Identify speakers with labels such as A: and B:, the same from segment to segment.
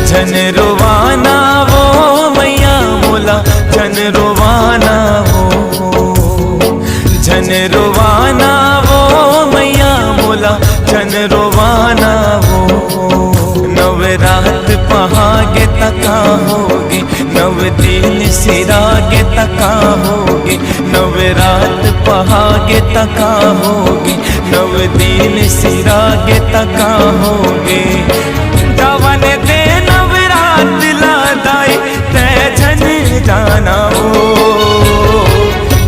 A: झन रोवाना वो मैया मोला, झन रोवाना वो, झन रोवाना वो मैया मोला, झन रोवाना वो। नवरात पहागे तका होगे, नव दिन सिरागे तका होगे, नवरात पहागे तका होगे, नव दिन सिरागे तका होगे। जवन दे नवरात लादाई तै झन जाना वो,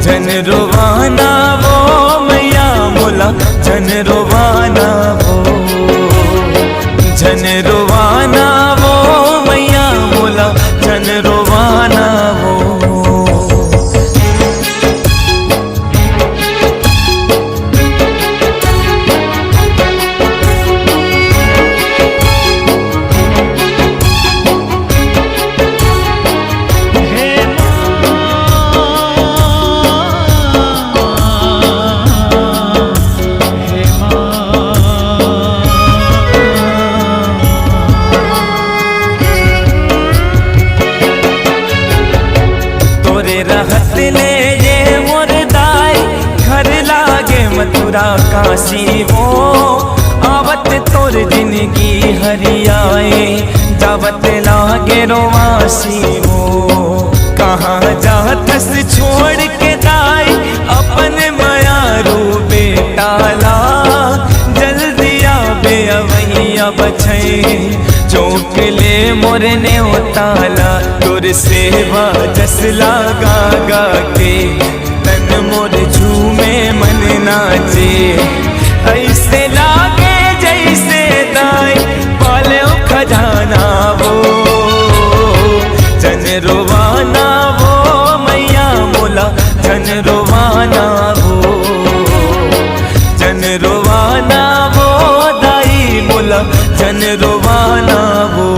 A: झन रोवाना वो मैया मोला, झन रोवाना वो, झन रोवाना वो मैया मोला, झन रोवाना वो। रहत ले ये मोर दाई, घर लागे मथुरा काशी वो। आवत तोर जिंदगी हरियाए, जावत लागे रोवासी वो। कहाँ जातस छोड़ के दाई, अपन माया रू बेटाला। जल्दी आबे अवैया बछई, चौक ले मोरने उताला। तोर सेवा जस लागा गा के, तन मोर झूमे मन नाचे। ऐसे लागे जैसे दाई पाले खजाना वो, झन रोवाना वो मैया मोला, झन रोवाना वो, झन रोवाना वो दाई मोला, झन रोवाना वो।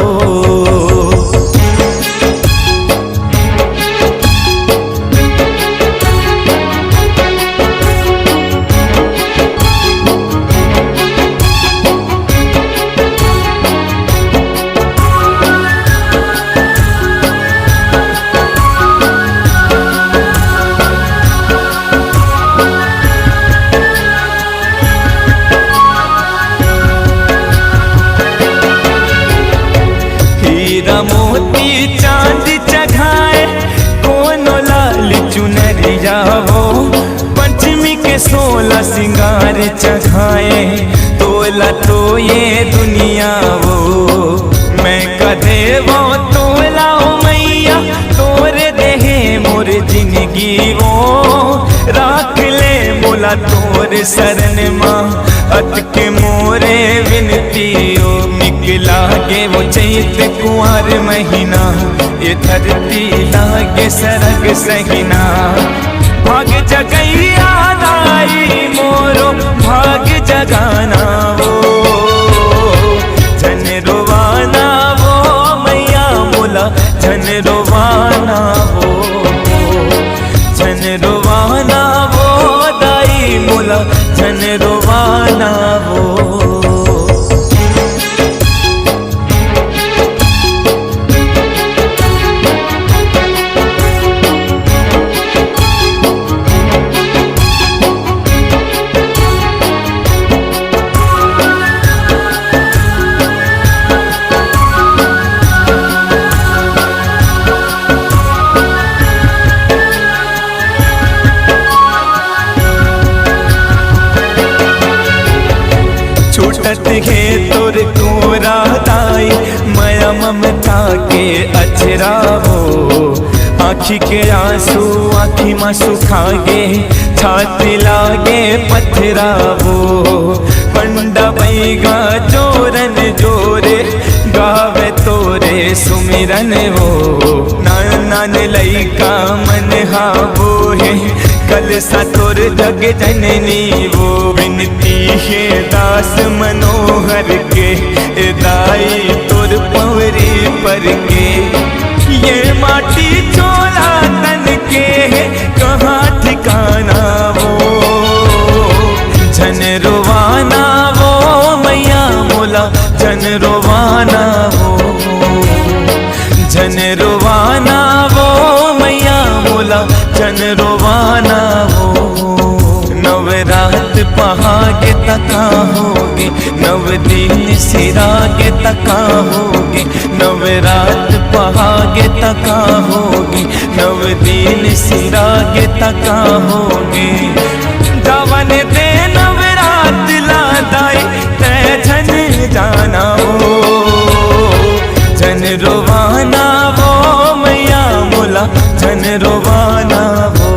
A: मोती चांद चढ़ाए कोनो लाल चुनरिया वो। पंचमी के 16 सिंगार चढ़ाए, तोला तो ये दुनिया वो। मैं कदे वो तोला मैया, तोरे देहे मोर जिंदगी वो। राख ले मोला तोर शरण माँ, अटके मोरे विनती ओ। लागे वो चैत कुंवर महीना, ये धरती लागे सरग सहीना। भाग जगैया दाई मोरो, भाग जगाना वो। झन रोवाना वो मैया मोला, झन रोवाना वो, झन रोवाना वो दाई मोला, झन रोवाना वो। छूटत है तोर कोरा दाई, माया ममता के अचरा वो। आँखी के आंसू आँखी माँ सुखागे, छाती लागे पथरा वो। पंडा बैगा जोरन जोरे, गावे तोरे करे सुमिरन वो, नान नान लइका मन हाबो है, कल सा तोर जग जननी वो, विनती है दास मनोहर के, दाई तोर पवरी पर के, ये माटी चोला तन के कहाँ ठिकाना वो, जन रोवाना वो मैया मोला, जन रोवाना वो, जन रोवाना वो मैया मोला, जन रोवाना वो। नवरात पहागे तका होगे, नव दिन सिरागे तका होगे, नवरात पहागे तका होगे, नव दिन सिरागे तका होगे, जवन दे नवरात लादाई तै झन जाना वो, जन रोवाना वो मैया मोला, जन रोवाना वो,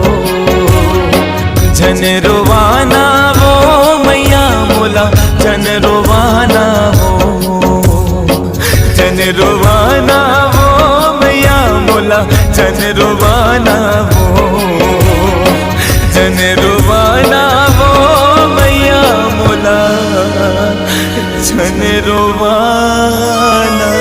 A: जन रोवाना वो मैया मोला, जन रोवाना वो, जन रोवाना वो मैया मोला, जन रोवाना वो, जन रोवाना वो मैया मोला, जन रोवाना।